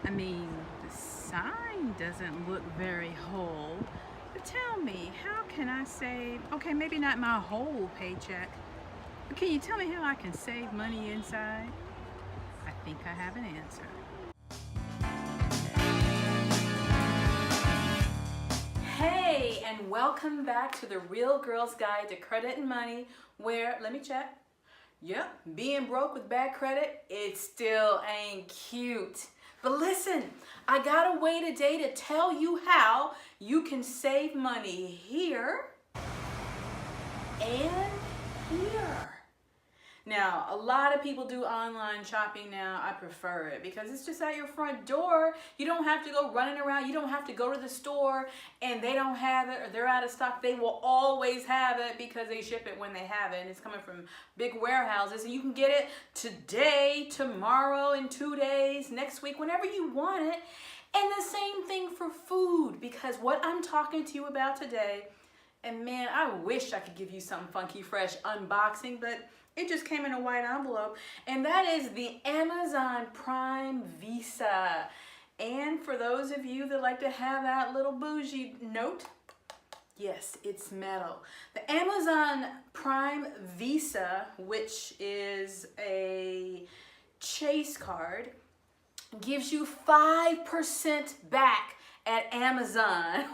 I mean, the sign doesn't look very whole. But tell me, how can I save, okay, maybe not my whole paycheck, but can you tell me how I can save money inside? I think I have an answer. Hey, and welcome back to the Real Girl's Guide to Credit and Money, where, let me check. Yep, being broke with bad credit, it still ain't cute. But listen, I got a way today to tell you how you can save money here and here. Now, a lot of people do online shopping now. I prefer it because it's just at your front door. You don't have to go running around. You don't have to go to the store and they don't have it or they're out of stock. They will always have it because they ship it when they have it. And it's coming from big warehouses. And you can get it today, tomorrow, in 2 days, next week, whenever you want it. And the same thing for food, because what I'm talking to you about today, and man, I wish I could give you some funky, fresh unboxing, but it just came in a white envelope, and that is the Amazon Prime Visa. And for those of you that like to have that little bougie note, yes, it's metal. The Amazon Prime Visa, which is a Chase card, gives you 5% back at Amazon.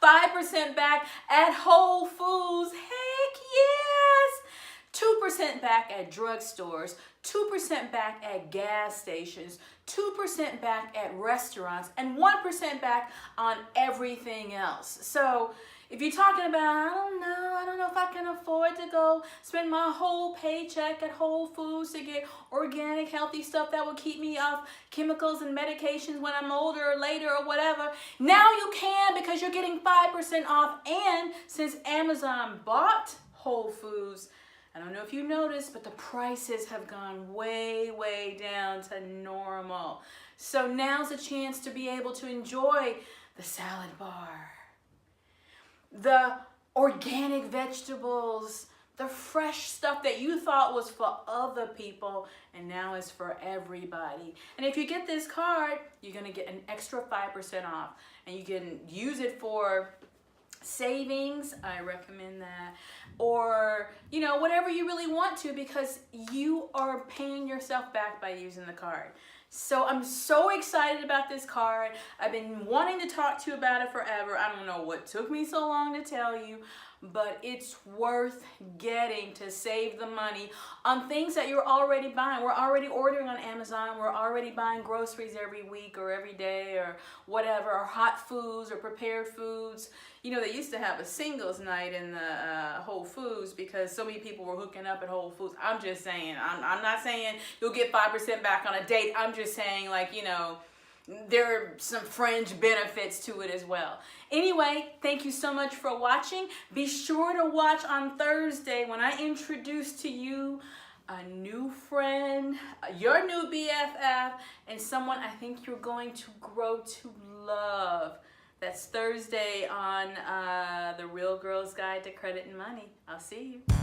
5% back at Whole Foods. Heck yes! 2% back at drugstores, 2% back at gas stations, 2% back at restaurants, and 1% back on everything else. So if you're talking about, I don't know if I can afford to go spend my whole paycheck at Whole Foods to get organic, healthy stuff that will keep me off chemicals and medications when I'm older or later or whatever. Now you can, because you're getting 5% off. And since Amazon bought Whole Foods, I don't know if you noticed, but the prices have gone way, way down to normal. So now's a chance to be able to enjoy the salad bar, the organic vegetables, the fresh stuff that you thought was for other people and now is for everybody. And if you get this card, you're gonna get an extra 5% off, and you can use it for savings. I recommend that. Or, you know, whatever you really want to, because you are paying yourself back by using the card. So I'm so excited about this card. I've been wanting to talk to you about it forever. I don't know what took me so long to tell you, but it's worth getting to save the money on things that you're already buying. We're already ordering on Amazon. We're already buying groceries every week or every day or whatever, or hot foods or prepared foods. You know, they used to have a singles night in the Whole Foods because so many people were hooking up at Whole Foods. I'm just saying, I'm not saying you'll get 5% back on a date. I'm just saying, like, you know, there are some fringe benefits to it as well. Anyway, thank you so much for watching. Be sure to watch on Thursday when I introduce to you a new friend, your new BFF, and someone I think you're going to grow to love. That's Thursday on The Real Girl's Guide to Credit and Money. I'll see you.